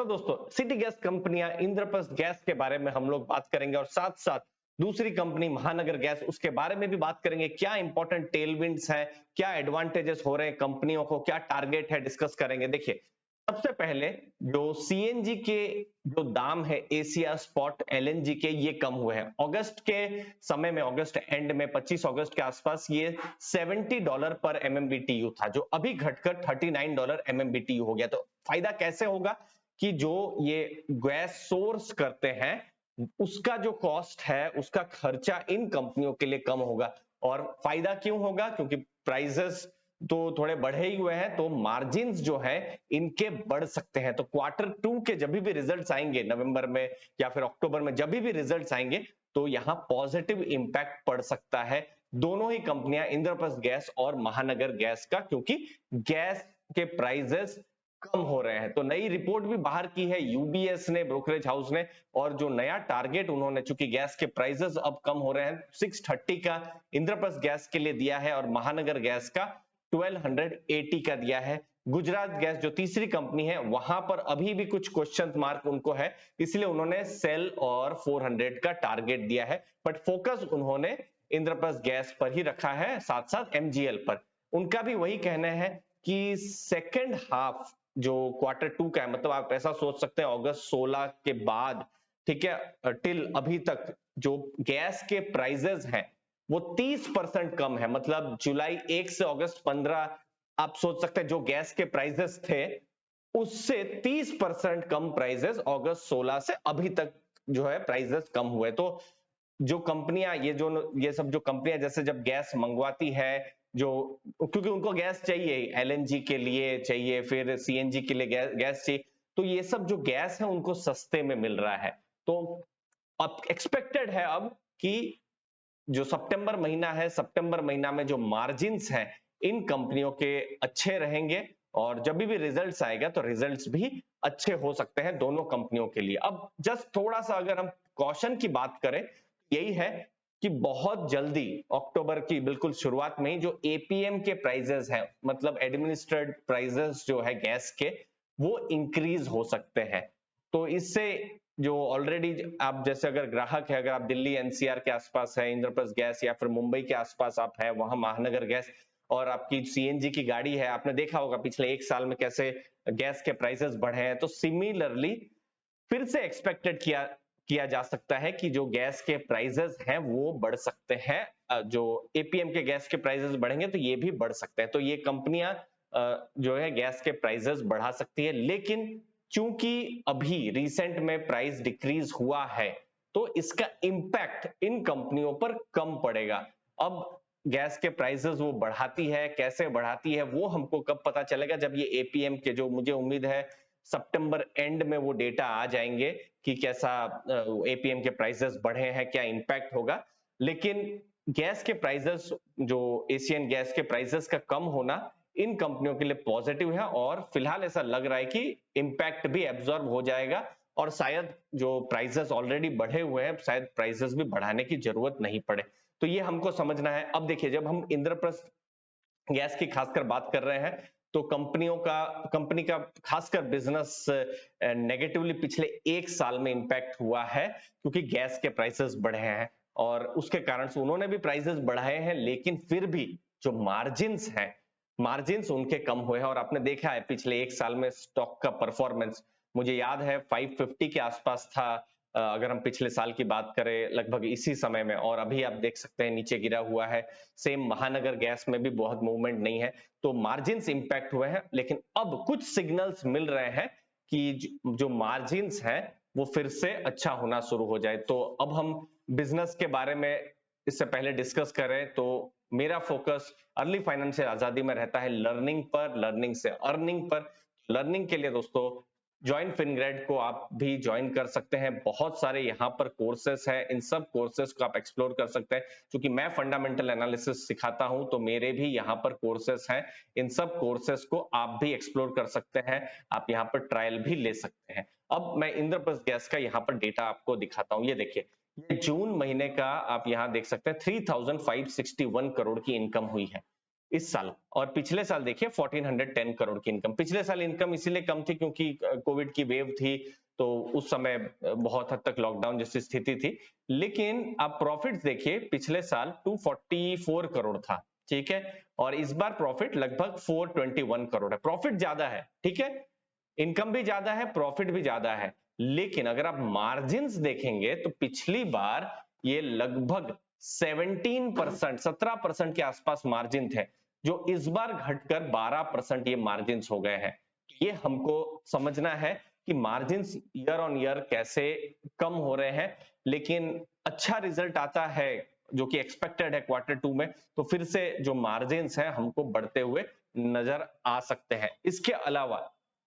दोस्तों, city gas कंपनियां, Indraprastha gas के बारे में हम लोग बात करेंगे और साथ साथ दूसरी कंपनी महानगर गैस, उसके बारे में भी बात करेंगे। क्या इंपॉर्टेंट टेलविंड्स है, क्या एडवांटेजेस हो रहे हैं कंपनियों को, क्या टारगेट है, डिस्कस करेंगे। देखिए, सबसे पहले जो सीएनजी के जो दाम है एशिया स्पॉट एलएनजी के, ये कम हुए हैं। अगस्त के समय में, अगस्त एंड में 25 अगस्त के आसपास ये $70 पर एमएमबीटीयू था, जो अभी घटकर $39 एमएमबीटीयू हो गया। तो फायदा कैसे होगा कि जो ये गैस सोर्स करते हैं उसका जो कॉस्ट है, उसका खर्चा इन कंपनियों के लिए कम होगा। और फायदा क्यों होगा? क्योंकि प्राइसेस तो थोड़े बढ़े ही हुए हैं, तो मार्जिन्स जो है इनके बढ़ सकते हैं। तो क्वार्टर 2 के जब भी रिजल्ट्स आएंगे नवंबर में या फिर अक्टूबर में, जब भी रिजल्ट्स आएंगे तो यहाँ पॉजिटिव इंपैक्ट पड़ सकता है दोनों ही कंपनियां, इंद्रप्रस्थ गैस और महानगर गैस का, क्योंकि गैस के प्राइसेस कम हो रहे हैं। तो नई रिपोर्ट भी बाहर की है यूबीएस ने, ब्रोकरेज हाउस ने, और जो नया टारगेट उन्होंने, चूंकि गैस के प्राइसेस अब कम हो रहे हैं, 630 का इंद्रप्रस्थ गैस के लिए दिया है और महानगर गैस का 1280 का दिया है। गुजरात गैस जो तीसरी कंपनी है, वहां पर अभी भी कुछ क्वेश्चन मार्क उनको है, इसलिए उन्होंने सेल और 400 का टारगेट दिया है। बट फोकस उन्होंने इंद्रप्रस्थ गैस पर ही रखा है, साथ साथ एमजीएल पर। उनका भी वही कहना है कि सेकेंड हाफ जो क्वार्टर 2 का है, मतलब आप ऐसा सोच सकते हैं अगस्त 16 के बाद, ठीक है, टिल अभी तक जो गैस के प्राइसेस हैं वो 30% कम है। मतलब जुलाई 1 से अगस्त 15 आप सोच सकते हैं जो गैस के प्राइसेस थे उससे 30% कम प्राइसेस अगस्त 16 से अभी तक जो है प्राइसेस कम हुए। तो जो कंपनियां, ये सब जो कंपनियां जैसे जब गैस मंगवाती है, जो क्योंकि उनको गैस चाहिए, एलएनजी के लिए चाहिए, फिर सीएनजी के लिए गैस चाहिए, तो ये सब जो गैस है उनको सस्ते में मिल रहा है। तो अब एक्सपेक्टेड है अब कि जो सितंबर महीना है, सितंबर महीना में जो मार्जिन्स हैं इन कंपनियों के अच्छे रहेंगे, और जब भी रिजल्ट्स आएगा तो रिजल्ट्स भी अच्छे हो सकते हैं दोनों कंपनियों के लिए। अब जस्ट थोड़ा सा अगर हम कॉशन की बात करें, यही है कि बहुत जल्दी अक्टूबर की बिल्कुल शुरुआत में ही जो एपीएम के प्राइसेस हैं, मतलब एडमिनिस्ट्रेटेड प्राइसेस जो है गैस के, वो इंक्रीज हो सकते हैं। तो इससे जो ऑलरेडी आप जैसे अगर ग्राहक है, अगर आप दिल्ली एनसीआर के आसपास है, इंद्रप्रस्थ गैस, या फिर मुंबई के आसपास आप है, वहां महानगर गैस, और आपकी सीएनजी की गाड़ी है, आपने देखा होगा पिछले 1 साल में कैसे गैस के प्राइसेस बढ़े हैं। तो सिमिलरली फिर से एक्सपेक्टेड किया जा सकता है कि जो गैस के प्राइसेस हैं वो बढ़ सकते हैं। जो एपीएम के गैस के प्राइसेस बढ़ेंगे तो ये भी बढ़ सकते हैं। तो ये कंपनियां जो है गैस के प्राइसेस बढ़ा सकती है, लेकिन चूंकि अभी रिसेंट में प्राइस डिक्रीज हुआ है तो इसका इंपैक्ट इन कंपनियों पर कम पड़ेगा। अब गैस के प्राइसेस वो बढ़ाती है, कैसे बढ़ाती है वो हमको कब पता चलेगा? जब ये एपीएम के, जो मुझे उम्मीद है सितंबर एंड में वो डेटा आ जाएंगे कि कैसा एपीएम के प्राइसेस बढ़े हैं, क्या इंपैक्ट होगा। लेकिन गैस के प्राइसेस, जो एशियन गैस के प्राइसेस का कम होना इन कंपनियों के लिए पॉजिटिव है, और फिलहाल ऐसा लग रहा है कि इंपैक्ट भी एब्जॉर्ब हो जाएगा, और शायद जो प्राइसेस ऑलरेडी बढ़े हुए हैं, शायद प्राइसेस भी बढ़ाने की जरूरत नहीं पड़े। तो ये हमको समझना है। अब देखिए, जब हम इंद्रप्रस्थ गैस की खासकर बात कर रहे हैं तो कंपनी का खासकर बिजनेस नेगेटिवली पिछले 1 साल में इंपैक्ट हुआ है, क्योंकि गैस के प्राइसेस बढ़े हैं और उसके कारण से उन्होंने भी प्राइसेस बढ़ाए हैं, लेकिन फिर भी जो मार्जिन्स हैं, मार्जिन्स उनके कम हुए हैं। और आपने देखा है पिछले 1 साल में स्टॉक का परफॉर्मेंस, मुझे याद है 550 के आसपास था अगर हम पिछले साल की बात करें, लगभग इसी समय में, और अभी आप देख सकते हैं नीचे गिरा हुआ है। सेम महानगर गैस में भी बहुत मूवमेंट नहीं है, तो मार्जिन्स इंपैक्ट हुए हैं। लेकिन अब कुछ सिग्नल्स मिल रहे हैं कि जो मार्जिन्स हैं वो फिर से अच्छा होना शुरू हो जाए। तो अब हम बिजनेस के बारे में इससे पहले डिस्कस करें तो मेरा फोकस अर्ली फाइनेंशियल आजादी में रहता है लर्निंग पर, लर्निंग से अर्निंग पर। लर्निंग के लिए दोस्तों ज्वाइन फिनग्रेड को आप भी ज्वाइन कर सकते हैं। बहुत सारे यहाँ पर कोर्सेस हैं, इन सब कोर्सेस को आप एक्सप्लोर कर सकते हैं। क्योंकि मैं फंडामेंटल एनालिसिस सिखाता हूं तो मेरे भी यहाँ पर कोर्सेस हैं, इन सब कोर्सेस को आप भी एक्सप्लोर कर सकते हैं, आप यहाँ पर ट्रायल भी ले सकते हैं। अब मैं इंद्रप्रस्थ गैस का यहाँ पर डेटा आपको दिखाता हूँ। ये देखिए, ये जून महीने का आप यहाँ देख सकते हैं 3561 करोड़ की इनकम हुई है। इस साल। और पिछले साल देखिए 1410 करोड़ की इनकम। पिछले साल इनकम इसीलिए कम थी क्योंकि कोविड की वेव थी, तो उस समय बहुत हद तक लॉकडाउन जैसी स्थिति थी। लेकिन आप प्रॉफिट्स देखिए, पिछले साल 244 करोड़ था, ठीक है, और इस बार प्रॉफिट लगभग 421 करोड़ है। प्रॉफिट ज्यादा है, ठीक है, इनकम भी ज्यादा है, प्रॉफिट भी ज्यादा है। लेकिन अगर आप मार्जिन्स देखेंगे तो पिछली बार ये लगभग 17%, 17% के आसपास मार्जिन थे, जो इस बार घटकर 12% ये मार्जिन्स हो गए हैं। ये हमको समझना है कि मार्जिन्स ईयर ऑन ईयर कैसे कम हो रहे हैं, लेकिन अच्छा रिजल्ट आता है जो कि एक्सपेक्टेड है Q2 में, तो फिर से जो मार्जिन्स है हमको बढ़ते हुए नजर आ सकते हैं। इसके अलावा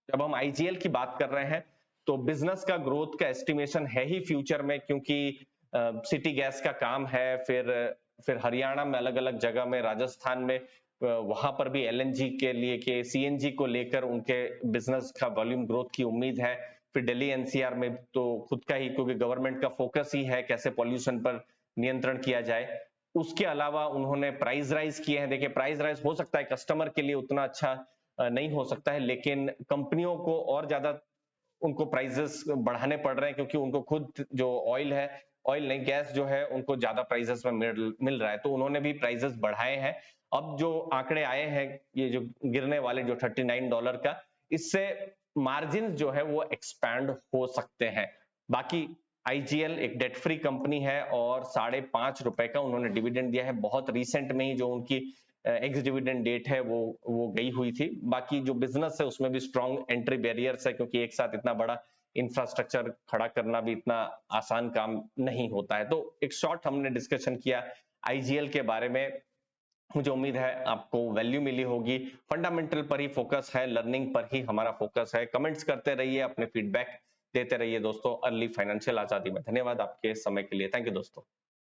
जब हम आईजीएल की बात कर रहे हैं तो बिजनेस का ग्रोथ का एस्टिमेशन है ही फ्यूचर में, क्योंकि सिटी गैस का काम है, फिर हरियाणा में अलग अलग जगह में, राजस्थान में वहां पर भी एलएनजी के लिए के सीएनजी को लेकर उनके बिजनेस का वॉल्यूम ग्रोथ की उम्मीद है। फिर दिल्ली एनसीआर में तो खुद का ही, क्योंकि गवर्नमेंट का फोकस ही है कैसे पॉल्यूशन पर नियंत्रण किया जाए। उसके अलावा उन्होंने प्राइस राइज किए हैं। देखिए प्राइस राइज हो सकता है कस्टमर के लिए उतना अच्छा नहीं हो सकता है, लेकिन कंपनियों को और ज्यादा उनको प्राइसेस बढ़ाने पड़ रहे हैं, क्योंकि उनको खुद जो ऑयल है, ऑयल नहीं गैस जो है, उनको ज्यादा प्राइसेस में मिल रहा है, तो उन्होंने भी प्राइसेस बढ़ाए हैं। अब जो आंकड़े आए हैं, ये जो गिरने वाले जो $39 का, इससे मार्जिन जो है वो एक्सपैंड हो सकते हैं। बाकी आईजीएल एक डेट फ्री कंपनी है और ₹5.5 का उन्होंने डिविडेंड दिया है। बहुत रिसेंट में ही जो उनकी एक्स डिविडेंड डेट है वो गई हुई थी। बाकी जो बिजनेस है उसमें भी स्ट्रॉन्ग एंट्री बैरियर्स है, क्योंकि एक साथ इतना बड़ा इंफ्रास्ट्रक्चर खड़ा करना भी इतना आसान काम नहीं होता है। तो एक शॉर्ट हमने डिस्कशन किया आईजीएल के बारे में। मुझे उम्मीद है आपको वैल्यू मिली होगी। फंडामेंटल पर ही फोकस है, लर्निंग पर ही हमारा फोकस है। कमेंट्स करते रहिए, अपने फीडबैक देते रहिए दोस्तों। अर्ली फाइनेंशियल आजादी में धन्यवाद आपके समय के लिए। थैंक यू दोस्तों।